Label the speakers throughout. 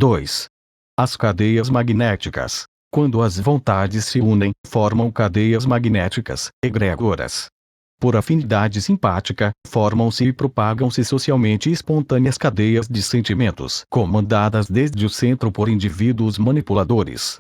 Speaker 1: 2. As cadeias magnéticas. Quando as vontades se unem, formam cadeias magnéticas, egrégoras. Por afinidade simpática, formam-se e propagam-se socialmente espontâneas cadeias de sentimentos, comandadas desde o centro por indivíduos manipuladores.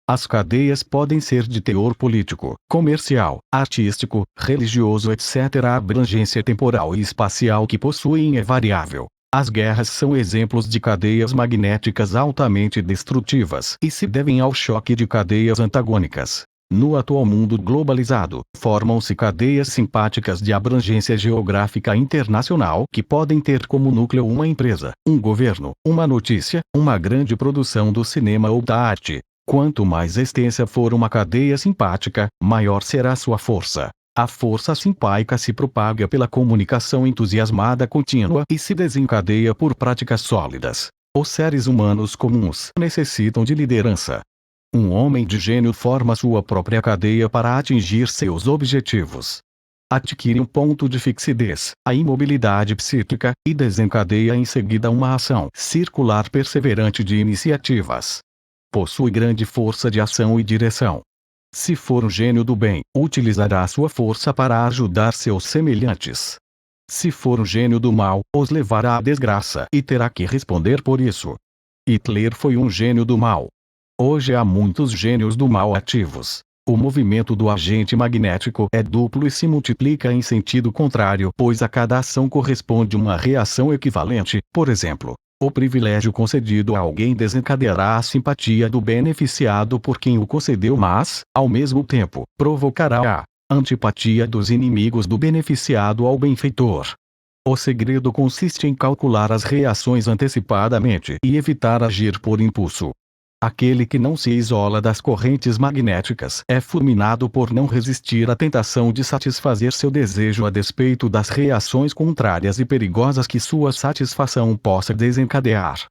Speaker 1: As cadeias podem ser de teor político, comercial, artístico, religioso, etc. A abrangência temporal e espacial que possuem é variável. As guerras são exemplos de cadeias magnéticas altamente destrutivas e se devem ao choque de cadeias antagônicas. No atual mundo globalizado, formam-se cadeias simpáticas de abrangência geográfica internacional que podem ter como núcleo uma empresa, um governo, uma notícia, uma grande produção do cinema ou da arte. Quanto mais extensa for uma cadeia simpática, maior será sua força. A força simpática se propaga pela comunicação entusiasmada contínua e se desencadeia por práticas sólidas. Os seres humanos comuns necessitam de liderança. Um homem de gênio forma sua própria cadeia para atingir seus objetivos. Adquire um ponto de fixidez, a imobilidade psíquica, e desencadeia em seguida uma ação circular perseverante de iniciativas. Possui grande força de ação e direção. Se for um gênio do bem, utilizará sua força para ajudar seus semelhantes. Se for um gênio do mal, os levará à desgraça e terá que responder por isso. Hitler foi um gênio do mal. Hoje há muitos gênios do mal ativos. O movimento do agente magnético é duplo e se multiplica em sentido contrário, pois a cada ação corresponde uma reação equivalente. Por exemplo, o privilégio concedido a alguém desencadeará a simpatia do beneficiado por quem o concedeu, mas, ao mesmo tempo, provocará a antipatia dos inimigos do beneficiado ao benfeitor. O segredo consiste em calcular as reações antecipadamente e evitar agir por impulso. Aquele que não se isola das correntes magnéticas é fulminado por não resistir à tentação de satisfazer seu desejo a despeito das reações contrárias e perigosas que sua satisfação possa desencadear.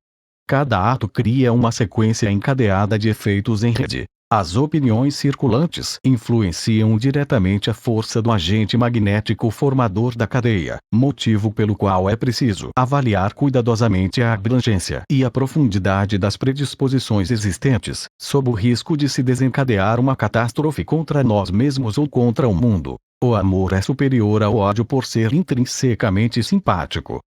Speaker 1: Cada ato cria uma sequência encadeada de efeitos em rede. As opiniões circulantes influenciam diretamente a força do agente magnético formador da cadeia, motivo pelo qual é preciso avaliar cuidadosamente a abrangência e a profundidade das predisposições existentes, sob o risco de se desencadear uma catástrofe contra nós mesmos ou contra o mundo. O amor é superior ao ódio por ser intrinsecamente simpático.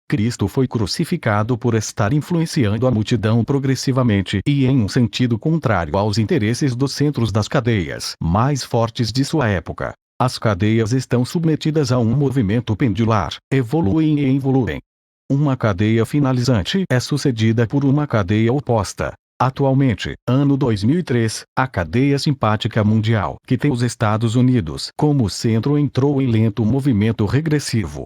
Speaker 1: Cristo foi crucificado por estar influenciando a multidão progressivamente e em um sentido contrário aos interesses dos centros das cadeias mais fortes de sua época. As cadeias estão submetidas a um movimento pendular, evoluem e involuem. Uma cadeia finalizante é sucedida por uma cadeia oposta. Atualmente, ano 2003, a cadeia simpática mundial, que tem os Estados Unidos como centro, entrou em lento movimento regressivo.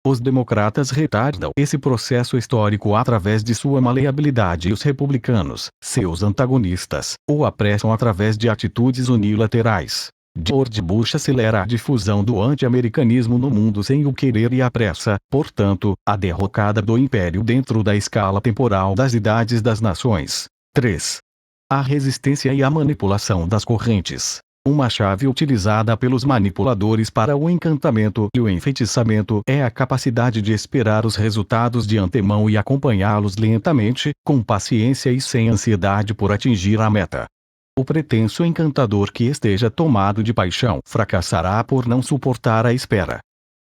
Speaker 1: Os democratas retardam esse processo histórico através de sua maleabilidade e os republicanos, seus antagonistas, o apressam através de atitudes unilaterais. George Bush acelera a difusão do anti-americanismo no mundo sem o querer e apressa, portanto, a derrocada do império dentro da escala temporal das idades das nações. 3. A resistência e a manipulação das correntes. Uma chave utilizada pelos manipuladores para o encantamento e o enfeitiçamento é a capacidade de esperar os resultados de antemão e acompanhá-los lentamente, com paciência e sem ansiedade por atingir a meta. O pretenso encantador que esteja tomado de paixão fracassará por não suportar a espera.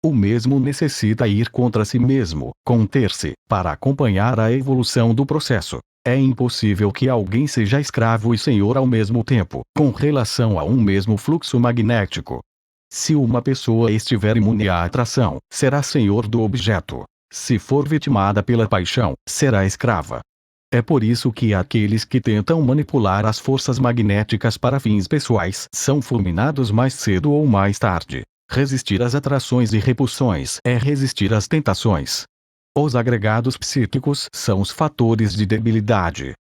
Speaker 1: O mesmo necessita ir contra si mesmo, conter-se, para acompanhar a evolução do processo. É impossível que alguém seja escravo e senhor ao mesmo tempo, com relação a um mesmo fluxo magnético. Se uma pessoa estiver imune à atração, será senhor do objeto. Se for vitimada pela paixão, será escrava. É por isso que aqueles que tentam manipular as forças magnéticas para fins pessoais são fulminados mais cedo ou mais tarde. Resistir às atrações e repulsões é resistir às tentações. Os agregados psíquicos são os fatores de debilidade.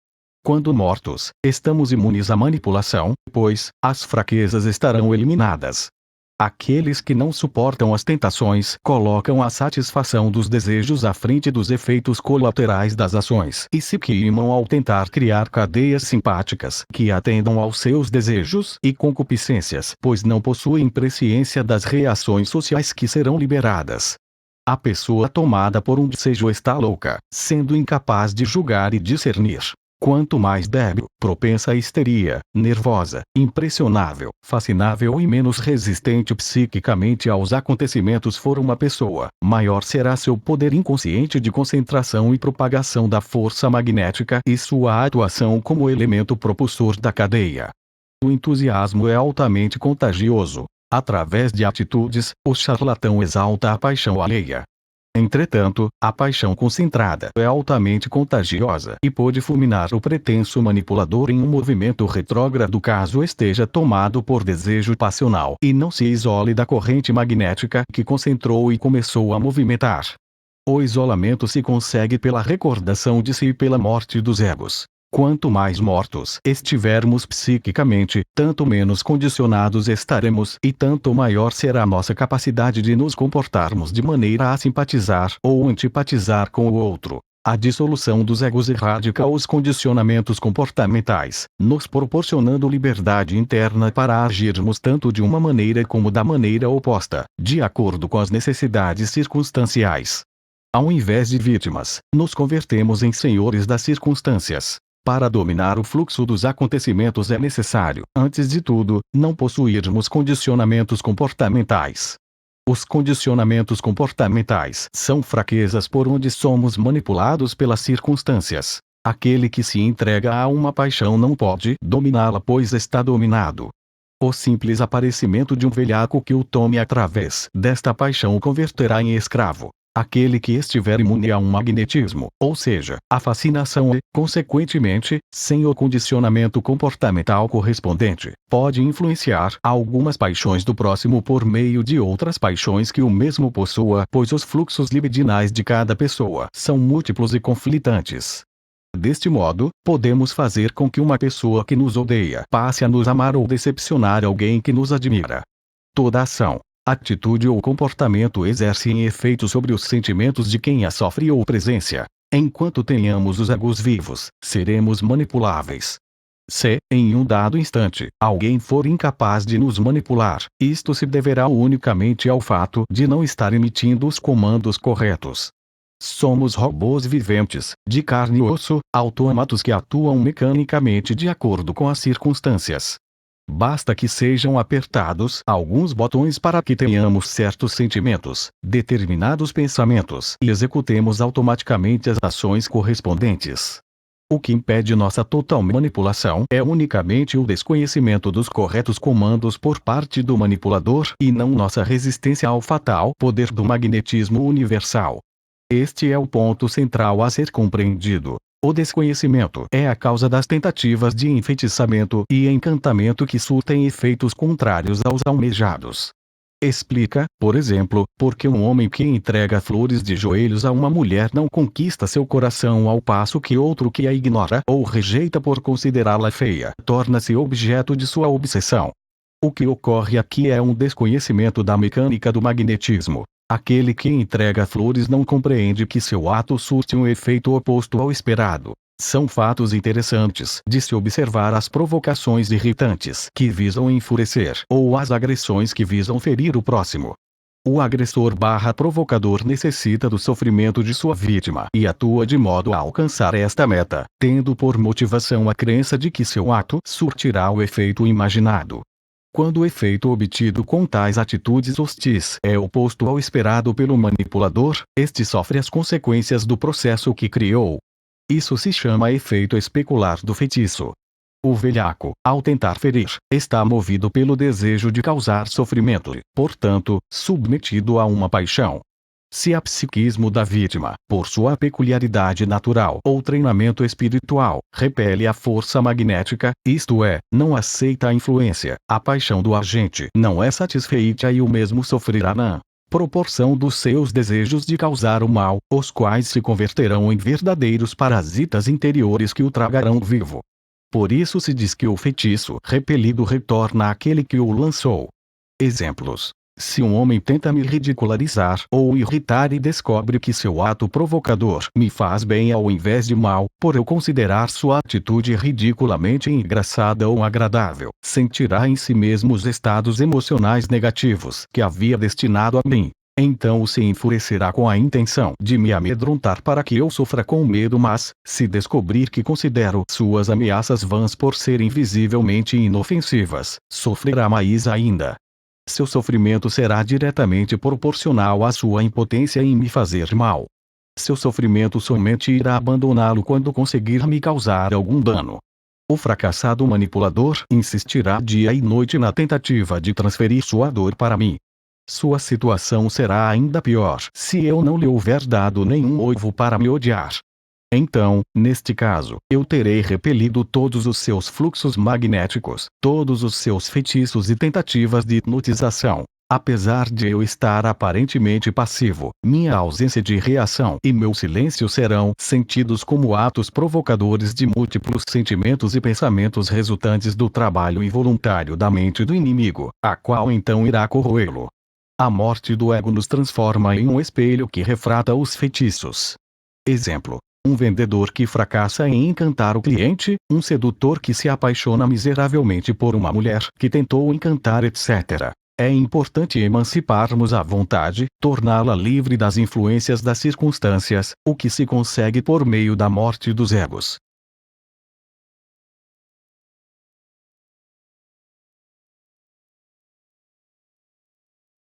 Speaker 1: Quando mortos, estamos imunes à manipulação, pois as fraquezas estarão eliminadas. Aqueles que não suportam as tentações colocam a satisfação dos desejos à frente dos efeitos colaterais das ações e se queimam ao tentar criar cadeias simpáticas que atendam aos seus desejos e concupiscências, pois não possuem presciência das reações sociais que serão liberadas. A pessoa tomada por um desejo está louca, sendo incapaz de julgar e discernir. Quanto mais débil, propensa à histeria, nervosa, impressionável, fascinável e menos resistente psiquicamente aos acontecimentos for uma pessoa, maior será seu poder inconsciente de concentração e propagação da força magnética e sua atuação como elemento propulsor da cadeia. O entusiasmo é altamente contagioso. Através de atitudes, o charlatão exalta a paixão alheia. Entretanto, a paixão concentrada é altamente contagiosa e pode fulminar o pretenso manipulador em um movimento retrógrado caso esteja tomado por desejo passional e não se isole da corrente magnética que concentrou e começou a movimentar. O isolamento se consegue pela recordação de si e pela morte dos egos. Quanto mais mortos estivermos psiquicamente, tanto menos condicionados estaremos e tanto maior será nossa capacidade de nos comportarmos de maneira a simpatizar ou antipatizar com o outro. A dissolução dos egos erradica os condicionamentos comportamentais, nos proporcionando liberdade interna para agirmos tanto de uma maneira como da maneira oposta, de acordo com as necessidades circunstanciais. Ao invés de vítimas, nos convertemos em senhores das circunstâncias. Para dominar o fluxo dos acontecimentos é necessário, antes de tudo, não possuirmos condicionamentos comportamentais. Os condicionamentos comportamentais são fraquezas por onde somos manipulados pelas circunstâncias. Aquele que se entrega a uma paixão não pode dominá-la pois está dominado. O simples aparecimento de um velhaco que o tome através desta paixão o converterá em escravo. Aquele que estiver imune a um magnetismo, ou seja, a fascinação e, consequentemente, sem o condicionamento comportamental correspondente, pode influenciar algumas paixões do próximo por meio de outras paixões que o mesmo possua, pois os fluxos libidinais de cada pessoa são múltiplos e conflitantes. Deste modo, podemos fazer com que uma pessoa que nos odeia passe a nos amar ou decepcionar alguém que nos admira. Toda ação, atitude ou comportamento exercem efeito sobre os sentimentos de quem a sofre ou presencia. Enquanto tenhamos os egos vivos, seremos manipuláveis. Se, em um dado instante, alguém for incapaz de nos manipular, isto se deverá unicamente ao fato de não estar emitindo os comandos corretos. Somos robôs viventes, de carne e osso, autômatos que atuam mecanicamente de acordo com as circunstâncias. Basta que sejam apertados alguns botões para que tenhamos certos sentimentos, determinados pensamentos e executemos automaticamente as ações correspondentes. O que impede nossa total manipulação é unicamente o desconhecimento dos corretos comandos por parte do manipulador e não nossa resistência ao fatal poder do magnetismo universal. Este é o ponto central a ser compreendido. O desconhecimento é a causa das tentativas de enfeitiçamento e encantamento que surtem efeitos contrários aos almejados. Explica, por exemplo, por que um homem que entrega flores de joelhos a uma mulher não conquista seu coração ao passo que outro que a ignora ou rejeita por considerá-la feia torna-se objeto de sua obsessão. O que ocorre aqui é um desconhecimento da mecânica do magnetismo. Aquele que entrega flores não compreende que seu ato surte um efeito oposto ao esperado. São fatos interessantes de se observar as provocações irritantes que visam enfurecer ou as agressões que visam ferir o próximo. O agressor/provocador necessita do sofrimento de sua vítima e atua de modo a alcançar esta meta, tendo por motivação a crença de que seu ato surtirá o efeito imaginado. Quando o efeito obtido com tais atitudes hostis é oposto ao esperado pelo manipulador, este sofre as consequências do processo que criou. Isso se chama efeito especular do feitiço. O velhaco, ao tentar ferir, está movido pelo desejo de causar sofrimento e, portanto, submetido a uma paixão. Se a psiquismo da vítima, por sua peculiaridade natural ou treinamento espiritual, repele a força magnética, isto é, não aceita a influência, a paixão do agente não é satisfeita e o mesmo sofrerá na proporção dos seus desejos de causar o mal, os quais se converterão em verdadeiros parasitas interiores que o tragarão vivo. Por isso se diz que o feitiço repelido retorna àquele que o lançou. Exemplos. Se um homem tenta me ridicularizar ou irritar e descobre que seu ato provocador me faz bem ao invés de mal, por eu considerar sua atitude ridiculamente engraçada ou agradável, sentirá em si mesmo os estados emocionais negativos que havia destinado a mim. Então se enfurecerá com a intenção de me amedrontar para que eu sofra com medo, mas, se descobrir que considero suas ameaças vãs por serem visivelmente inofensivas, sofrerá mais ainda. Seu sofrimento será diretamente proporcional à sua impotência em me fazer mal. Seu sofrimento somente irá abandoná-lo quando conseguir me causar algum dano. O fracassado manipulador insistirá dia e noite na tentativa de transferir sua dor para mim. Sua situação será ainda pior se eu não lhe houver dado nenhum motivo para me odiar. Então, neste caso, eu terei repelido todos os seus fluxos magnéticos, todos os seus feitiços e tentativas de hipnotização. Apesar de eu estar aparentemente passivo, minha ausência de reação e meu silêncio serão sentidos como atos provocadores de múltiplos sentimentos e pensamentos resultantes do trabalho involuntário da mente do inimigo, a qual então irá corroê-lo. A morte do ego nos transforma em um espelho que refrata os feitiços. Exemplo: um vendedor que fracassa em encantar o cliente, um sedutor que se apaixona miseravelmente por uma mulher que tentou encantar, etc. É importante emanciparmos a vontade, torná-la livre das influências das circunstâncias, o que se consegue por meio da morte dos egos.